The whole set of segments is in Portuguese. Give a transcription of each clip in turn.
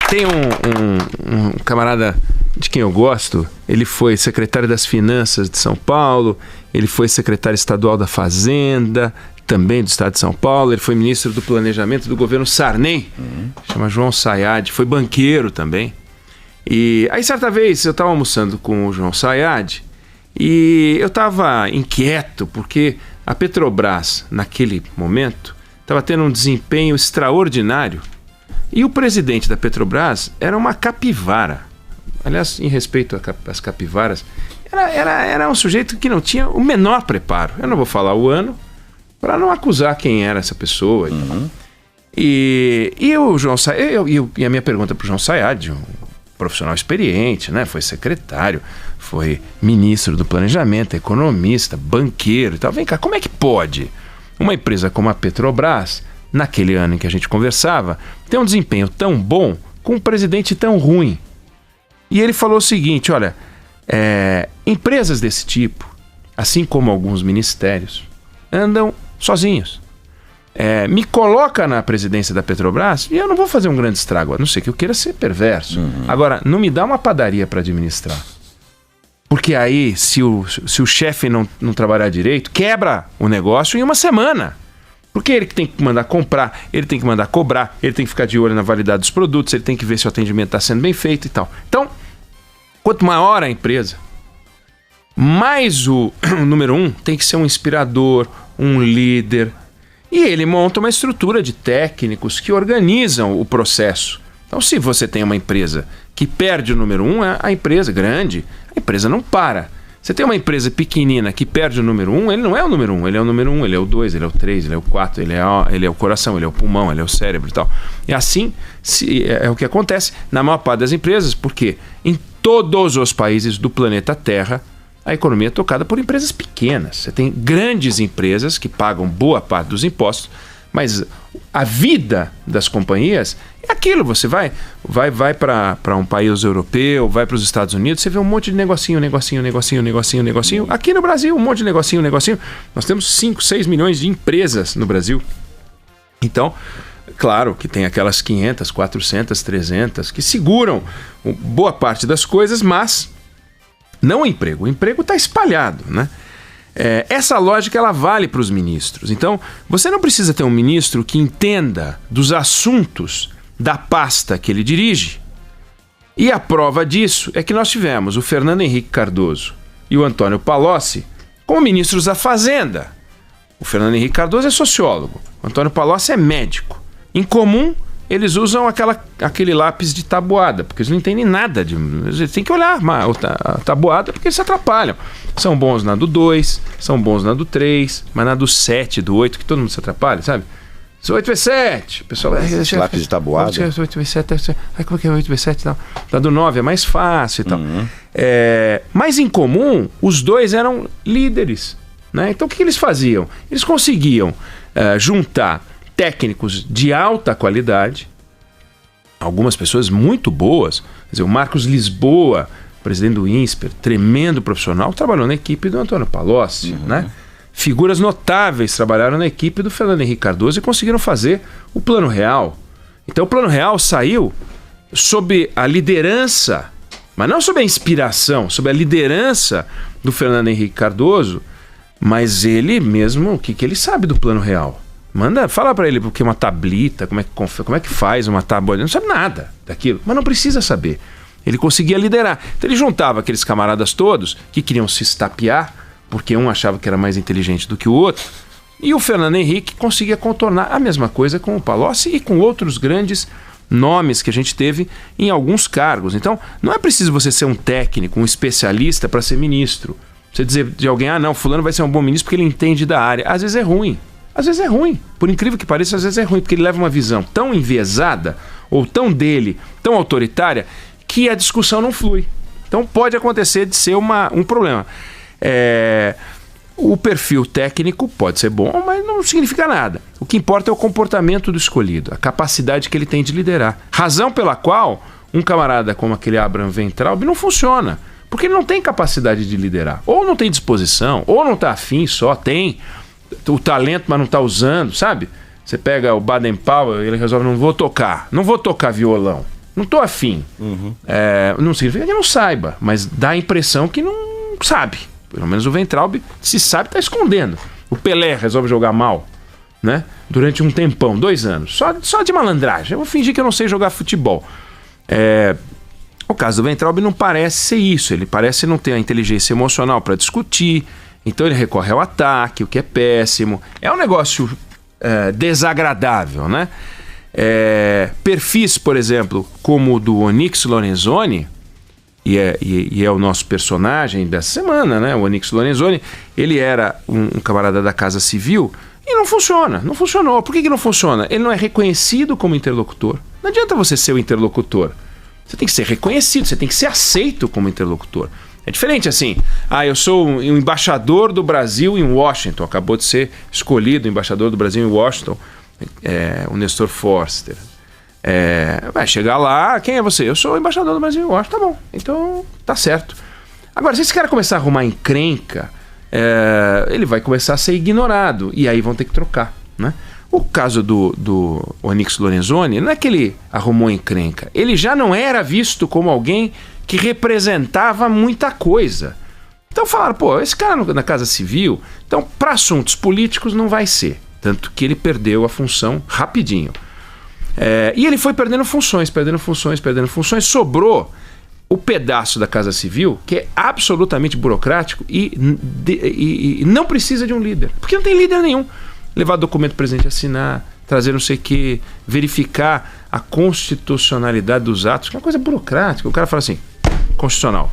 Tem um camarada de quem eu gosto, ele foi secretário das Finanças de São Paulo, ele foi secretário estadual da Fazenda, também do estado de São Paulo, ele foi ministro do Planejamento do governo Sarney, chama João Sayad, foi banqueiro também. E aí certa vez eu estava almoçando com o João Sayad e eu estava inquieto porque a Petrobras, naquele momento, estava tendo um desempenho extraordinário e o presidente da Petrobras era uma capivara. Aliás, em respeito às capivaras, era um sujeito que não tinha o menor preparo. Eu não vou falar o ano para não acusar quem era essa pessoa. E o João Sayad, e a minha pergunta para o João Sayad, um profissional experiente, né? Foi secretário, foi ministro do Planejamento, economista, banqueiro e tal. Vem cá, como é que pode uma empresa como a Petrobras, naquele ano em que a gente conversava, ter um desempenho tão bom com um presidente tão ruim? E ele falou o seguinte, olha, empresas desse tipo, assim como alguns ministérios, andam sozinhos. Me coloca na presidência da Petrobras e eu não vou fazer um grande estrago, a não ser que eu queira ser perverso. Agora, não me dá uma padaria para administrar. Porque aí, se o chefe não trabalhar direito, quebra o negócio em uma semana. Porque ele que tem que mandar comprar, ele tem que mandar cobrar, ele tem que ficar de olho na validade dos produtos, ele tem que ver se o atendimento está sendo bem feito e tal. Então, quanto maior a empresa, mais o número 1 tem que ser um inspirador, um líder. E ele monta uma estrutura de técnicos que organizam o processo. Então, se você tem uma empresa que perde o número 1, a empresa grande, a empresa não para. Você tem uma empresa pequenina que perde o número 1, ele não é o número 1, ele é o número 1, ele é o 2, ele é o 3, ele é o 4, ele é o coração, ele é o pulmão, ele é o cérebro e tal. E assim é o que acontece na maior parte das empresas, porque em todos os países do planeta Terra, a economia é tocada por empresas pequenas. Você tem grandes empresas que pagam boa parte dos impostos, mas a vida das companhias é aquilo. Você vai para um país europeu, vai para os Estados Unidos, você vê um monte de negocinho. Aqui no Brasil, um monte de negocinho. Nós temos 5, 6 milhões de empresas no Brasil. Então, claro que tem aquelas 500, 400, 300 que seguram boa parte das coisas, mas não o emprego. O emprego está espalhado, né? Essa lógica ela vale para os ministros. Então, você não precisa ter um ministro que entenda dos assuntos da pasta que ele dirige. E a prova disso é que nós tivemos o Fernando Henrique Cardoso e o Antônio Palocci como ministros da Fazenda. O Fernando Henrique Cardoso é sociólogo, o Antônio Palocci é médico. Em comum, eles usam aquele lápis de tabuada, porque eles não entendem nada. Eles têm que olhar a tabuada porque eles se atrapalham. São bons na do 2, são bons na do 3, mas na do 7, do 8, que todo mundo se atrapalha, sabe? 8 vezes 7. O pessoal lápis de tabuada. 8 vezes 7. Como é que é 8 vezes 7 e tal? Da do 9 é mais fácil e tal. Mas em comum, os dois eram líderes, né? Então o que eles faziam? Eles conseguiam juntar técnicos de alta qualidade, algumas pessoas muito boas. Quer dizer, o Marcos Lisboa, presidente do INSPER, tremendo profissional, trabalhou na equipe do Antônio Palocci, né? Figuras notáveis trabalharam na equipe do Fernando Henrique Cardoso e conseguiram fazer o Plano Real. Então o Plano Real saiu sob a liderança, mas não sob a inspiração, sob a liderança do Fernando Henrique Cardoso, mas ele mesmo, o que ele sabe do Plano Real? Fala para ele porque uma tablita, como é que faz uma tábua, ele não sabe nada daquilo, mas não precisa saber. Ele conseguia liderar. Então ele juntava aqueles camaradas todos que queriam se estapear, porque um achava que era mais inteligente do que o outro, e o Fernando Henrique conseguia contornar a mesma coisa com o Palocci e com outros grandes nomes que a gente teve em alguns cargos. Então não é preciso você ser um técnico, um especialista para ser ministro. Você dizer de alguém, não, fulano vai ser um bom ministro porque ele entende da área. Às vezes é ruim. Às vezes é ruim, por incrível que pareça, às vezes é ruim, porque ele leva uma visão tão enviesada, ou tão dele, tão autoritária, que a discussão não flui. Então pode acontecer de ser um problema. O perfil técnico pode ser bom, mas não significa nada. O que importa é o comportamento do escolhido, a capacidade que ele tem de liderar. Razão pela qual um camarada como aquele Abraham Weintraub não funciona, porque ele não tem capacidade de liderar. Ou não tem disposição, ou não está afim só, tem o talento, mas não está usando, sabe? Você pega o Baden Powell e ele resolve, não vou tocar violão. Não tô afim. Não significa que não saiba, mas dá a impressão que não sabe. Pelo menos o Weintraub, se sabe, tá escondendo. O Pelé resolve jogar mal, né? Durante um tempão, 2 anos. Só de malandragem. Eu vou fingir que eu não sei jogar futebol. O caso do Weintraub não parece ser isso. Ele parece não ter a inteligência emocional para discutir. Então ele recorre ao ataque, o que é péssimo. É um negócio desagradável, né? Perfis, por exemplo, como o do Onyx Lorenzoni, e é o nosso personagem dessa semana, né? O Onyx Lorenzoni, ele era um camarada da Casa Civil e não funciona, não funcionou. Por que não funciona? Ele não é reconhecido como interlocutor. Não adianta você ser o interlocutor. Você tem que ser reconhecido, você tem que ser aceito como interlocutor. É diferente assim, eu sou um embaixador do Brasil em Washington, acabou de ser escolhido o embaixador do Brasil em Washington, o Nestor Forster. Vai chegar lá, quem é você? Eu sou o embaixador do Brasil em Washington, tá bom, então tá certo. Agora, se esse cara começar a arrumar encrenca, ele vai começar a ser ignorado, e aí vão ter que trocar, né? O caso do Onyx Lorenzoni, não é que ele arrumou encrenca, ele já não era visto como alguém que representava muita coisa. Então falaram, esse cara na Casa Civil, então para assuntos políticos não vai ser. Tanto que ele perdeu a função rapidinho. E ele foi perdendo funções, sobrou o pedaço da Casa Civil que é absolutamente burocrático e não precisa de um líder, porque não tem líder nenhum. Levar documento para o presidente assinar, trazer não sei o que, verificar a constitucionalidade dos atos, que é uma coisa burocrática. O cara fala assim, constitucional,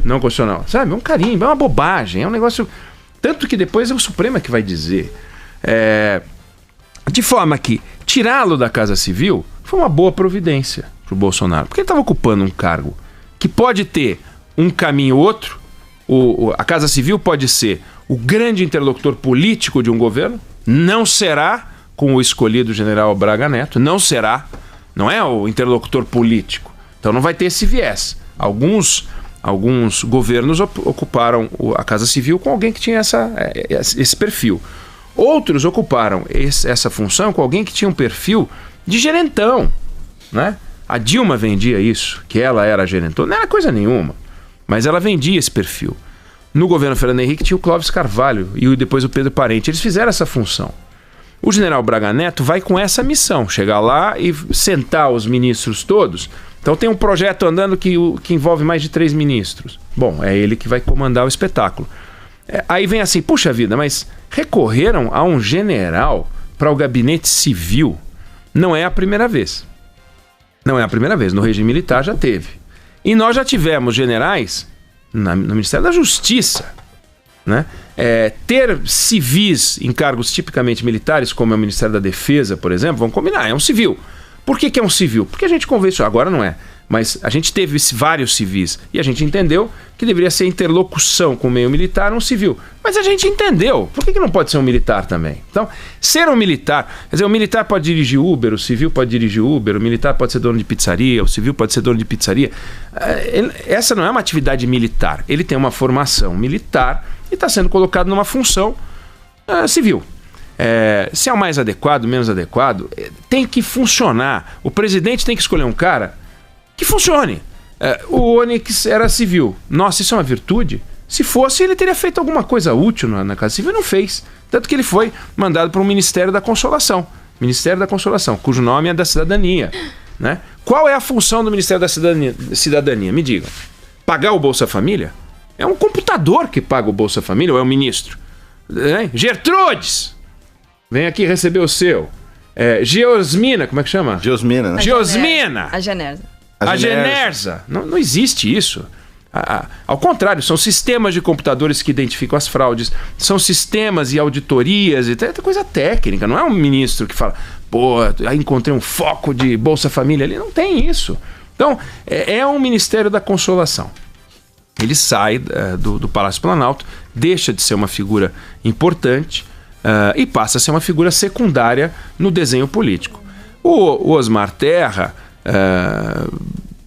não constitucional, sabe? É um carimbo, é uma bobagem, é um negócio... Tanto que depois é o Supremo que vai dizer. De forma que tirá-lo da Casa Civil foi uma boa providência para o Bolsonaro, porque ele estava ocupando um cargo que pode ter um caminho ou outro. A Casa Civil pode ser o grande interlocutor político de um governo, não será com o escolhido general Braga Neto, não será, não é o interlocutor político, então não vai ter esse viés. Alguns governos ocuparam a Casa Civil com alguém que tinha esse perfil. Outros ocuparam essa função com alguém que tinha um perfil de gerentão, né? A Dilma vendia isso, que ela era gerentona, não era coisa nenhuma, mas ela vendia esse perfil. No governo Fernando Henrique tinha o Clóvis Carvalho e depois o Pedro Parente. Eles fizeram essa função. O general Braga Neto vai com essa missão, chegar lá e sentar os ministros todos. Então tem um projeto andando que envolve mais de 3 ministros. Bom, é ele que vai comandar o espetáculo. Aí vem assim, puxa vida, mas recorreram a um general para o gabinete civil. Não é a primeira vez. Não é a primeira vez. No regime militar já teve. E nós já tivemos generais no Ministério da Justiça, né? Ter civis em cargos tipicamente militares, como é o Ministério da Defesa, por exemplo, vamos combinar, é um civil. Por que é um civil? Porque a gente convenceu, agora não é, mas a gente teve vários civis e a gente entendeu que deveria ser interlocução com o meio militar um civil. Mas a gente entendeu, por que não pode ser um militar também? Então, ser um militar, quer dizer, o militar pode dirigir Uber, o civil pode dirigir Uber, o militar pode ser dono de pizzaria, o civil pode ser dono de pizzaria. Essa não é uma atividade militar, ele tem uma formação militar e está sendo colocado numa função civil. Se é o mais adequado, menos adequado, tem que funcionar. O presidente tem que escolher um cara que funcione. O Onyx era civil. Nossa, isso é uma virtude? Se fosse, ele teria feito alguma coisa útil na Casa Civil, não fez. Tanto que ele foi mandado para o Ministério da Consolação. Ministério da Consolação, cujo nome é da Cidadania, né? Qual é a função do Ministério da Cidadania? Me digam. Pagar o Bolsa Família? É um computador que paga o Bolsa Família ou é o ministro? Gertrudes! Vem aqui receber o seu. Geosmina, como é que chama? Geosmina, né? Geosmina! A Genersa. A Genersa. Não existe isso. Ao contrário, são sistemas de computadores que identificam as fraudes, são sistemas e auditorias, e é coisa técnica, não é um ministro que fala, aí encontrei um foco de Bolsa Família ali, não tem isso. Então, é um Ministério da Consolação. Ele sai do Palácio Planalto, deixa de ser uma figura importante e passa a ser uma figura secundária no desenho político. O Osmar Terra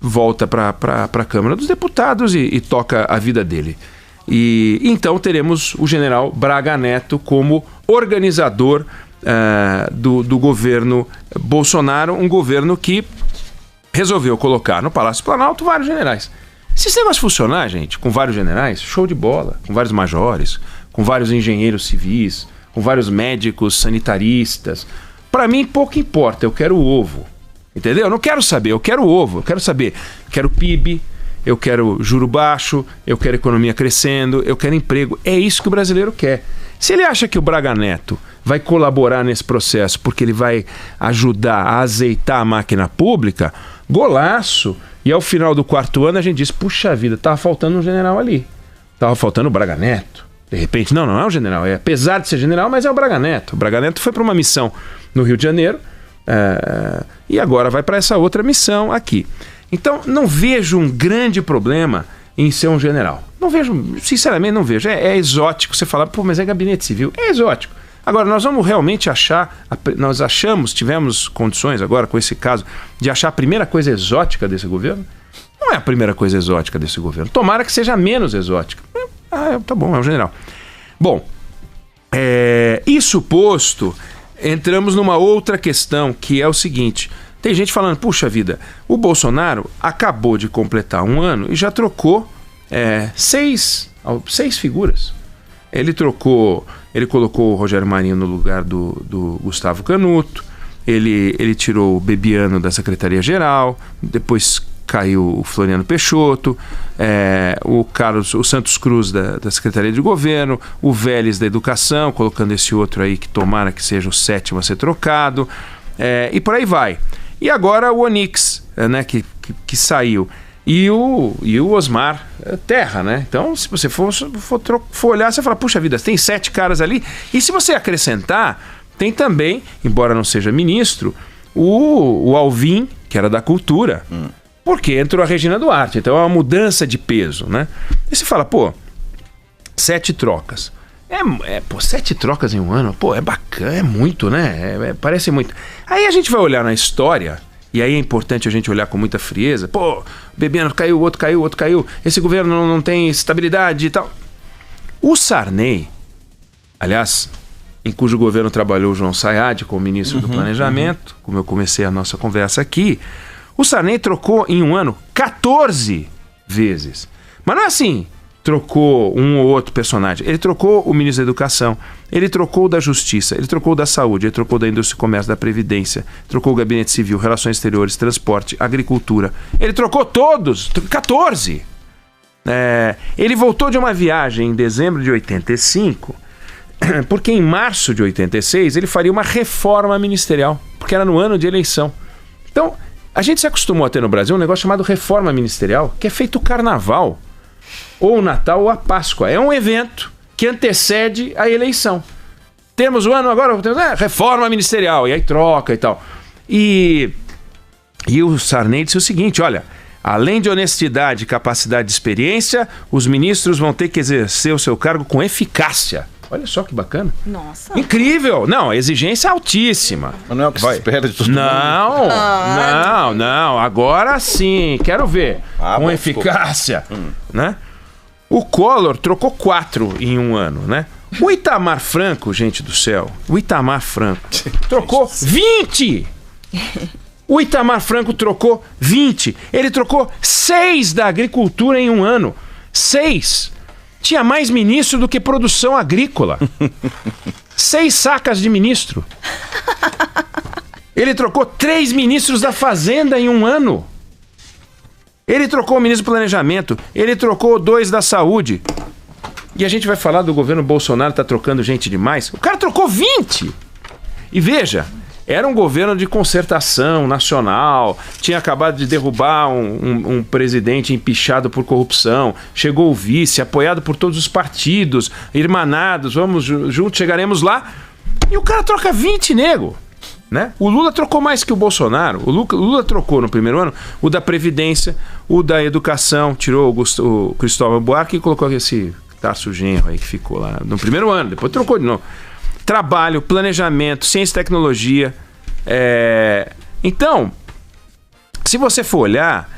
volta para a Câmara dos Deputados e toca a vida dele. E então teremos o general Braga Neto como organizador do governo Bolsonaro, um governo que resolveu colocar no Palácio Planalto vários generais. Se esse negócio funcionar, gente, com vários generais, show de bola, com vários majores, com vários engenheiros civis, com vários médicos sanitaristas, para mim pouco importa, eu quero o ovo, entendeu? Eu não quero saber, eu quero o ovo, eu quero saber, quero PIB, eu quero juro baixo, eu quero economia crescendo, eu quero emprego, é isso que o brasileiro quer. Se ele acha que o Braga Neto vai colaborar nesse processo porque ele vai ajudar a azeitar a máquina pública, golaço. E ao final do 4º ano a gente diz, puxa vida, tava faltando um general ali. Tava faltando o Braga Neto. De repente, não é um general. Apesar de ser general, mas é o Braga Neto. O Braga Neto foi para uma missão no Rio de Janeiro e agora vai para essa outra missão aqui. Então, não vejo um grande problema em ser um general. Não vejo, sinceramente não vejo. É exótico você falar, pô, mas é gabinete civil. É exótico. Agora, nós vamos realmente achar, tivemos condições agora com esse caso, de achar a primeira coisa exótica desse governo? Não é a primeira coisa exótica desse governo. Tomara que seja menos exótica. Tá bom, é um general. Bom, isso posto, entramos numa outra questão, que é o seguinte. Tem gente falando, puxa vida, o Bolsonaro acabou de completar 1 ano e já trocou 6 figuras. Ele colocou o Rogério Marinho no lugar do Gustavo Canuto, ele tirou o Bebiano da Secretaria-Geral, depois caiu o Floriano Peixoto, o Santos Cruz da Secretaria de Governo, o Vélez da Educação, colocando esse outro aí que tomara que seja o 7º a ser trocado, e por aí vai. E agora o Onix, né, que saiu. E o Osmar Terra, né? Então, se você for olhar, você fala, puxa vida, tem 7 caras ali. E se você acrescentar, tem também, embora não seja ministro, o Alvim, que era da Cultura. Porque entrou a Regina Duarte. Então é uma mudança de peso, né? E você fala, 7 trocas. 7 trocas em 1 ano, é bacana, é muito, né? Parece muito. Aí a gente vai olhar na história. E aí é importante a gente olhar com muita frieza. Bebiano caiu, o outro caiu. Esse governo não tem estabilidade e tal. O Sarney, aliás, em cujo governo trabalhou o João Sayad como ministro do Planejamento, como eu comecei a nossa conversa aqui, o Sarney trocou em 1 ano 14 vezes. Mas não é assim, trocou um ou outro personagem. Ele trocou o ministro da Educação, ele trocou o da Justiça, ele trocou o da Saúde, ele trocou da Indústria e Comércio, da Previdência, trocou o Gabinete Civil, Relações Exteriores, Transporte, Agricultura. Ele trocou todos, 14. Ele voltou de uma viagem em dezembro de 85, porque em março de 86 ele faria uma reforma ministerial, porque era no ano de eleição. Então, a gente se acostumou a ter no Brasil um negócio chamado reforma ministerial, que é feito o carnaval, ou o Natal ou a Páscoa. É um evento que antecede a eleição. Temos o ano agora, reforma ministerial, e aí troca e tal. E o Sarney disse o seguinte, olha, além de honestidade, capacidade e experiência, os ministros vão ter que exercer o seu cargo com eficácia. Olha só que bacana. Nossa. Incrível. Não, a exigência é altíssima. Mas não é o que se espera de todo mundo. Não. Agora sim. Quero ver. Com eficácia. Né? O Collor trocou 4 em 1 ano, né? O Itamar Franco, gente do céu, trocou 20! O Itamar Franco trocou 20. Ele trocou 6 da agricultura em 1 ano. 6! Tinha mais ministro do que produção agrícola. 6 sacas de ministro. Ele trocou 3 ministros da Fazenda em 1 ano. Ele trocou o ministro do Planejamento. Ele trocou 2 da Saúde. E a gente vai falar do governo Bolsonaro tá trocando gente demais. O cara trocou 20. E veja, era um governo de concertação nacional. Tinha acabado de derrubar um presidente empichado por corrupção. Chegou o vice, apoiado por todos os partidos, irmanados. Vamos juntos, chegaremos lá. E o cara troca 20, nego. Né? O Lula trocou mais que o Bolsonaro. O Lula trocou no primeiro ano o da Previdência, o da Educação, tirou o Cristóvão Buarque e colocou esse Tarso Genro aí que ficou lá no primeiro ano, depois trocou de novo. Trabalho, planejamento, ciência e tecnologia. Então, se você for olhar,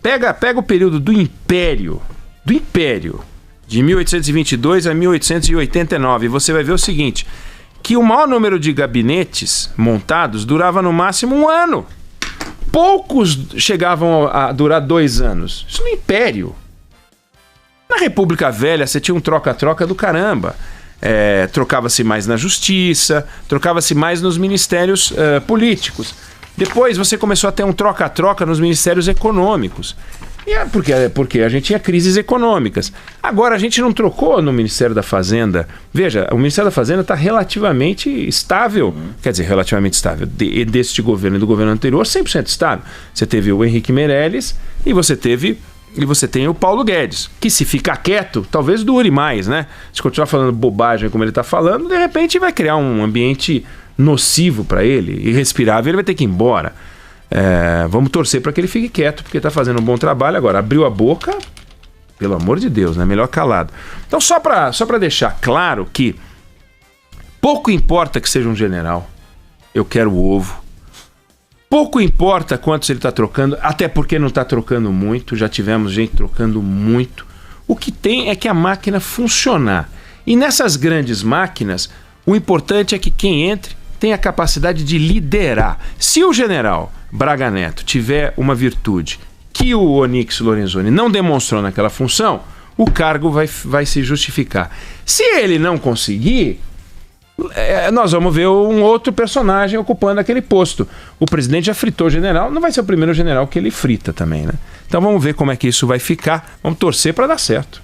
pega o período do Império, de 1822 a 1889, e você vai ver o seguinte, que o maior número de gabinetes montados durava no máximo 1 ano. Poucos chegavam a durar 2 anos. Isso no Império. Na República Velha, você tinha um troca-troca do caramba. Trocava-se mais na justiça, trocava-se mais nos ministérios políticos. Depois você começou a ter um troca-troca nos ministérios econômicos. E porque a gente tinha crises econômicas. Agora a gente não trocou no Ministério da Fazenda. Veja, o Ministério da Fazenda está relativamente estável. Quer dizer, relativamente estável. Deste governo e do governo anterior, 100% estável. Você teve o Henrique Meirelles e você tem o Paulo Guedes, que se ficar quieto, talvez dure mais, né? Se continuar falando bobagem como ele está falando, de repente vai criar um ambiente nocivo para ele, irrespirável, ele vai ter que ir embora. Vamos torcer para que ele fique quieto, porque está fazendo um bom trabalho. Agora, abriu a boca, pelo amor de Deus, né? Melhor calado. Então, só para deixar claro que pouco importa que seja um general, eu quero o ovo. Pouco importa quantos ele está trocando, até porque não está trocando muito, já tivemos gente trocando muito. O que tem é que a máquina funcionar. E nessas grandes máquinas, o importante é que quem entre tenha a capacidade de liderar. Se o general Braga Neto tiver uma virtude que o Onyx Lorenzoni não demonstrou naquela função, o cargo vai se justificar. Se ele não conseguir, nós vamos ver um outro personagem ocupando aquele posto. O presidente já fritou o general, não vai ser o primeiro general que ele frita também, né? Então vamos ver como é que isso vai ficar. Vamos torcer para dar certo.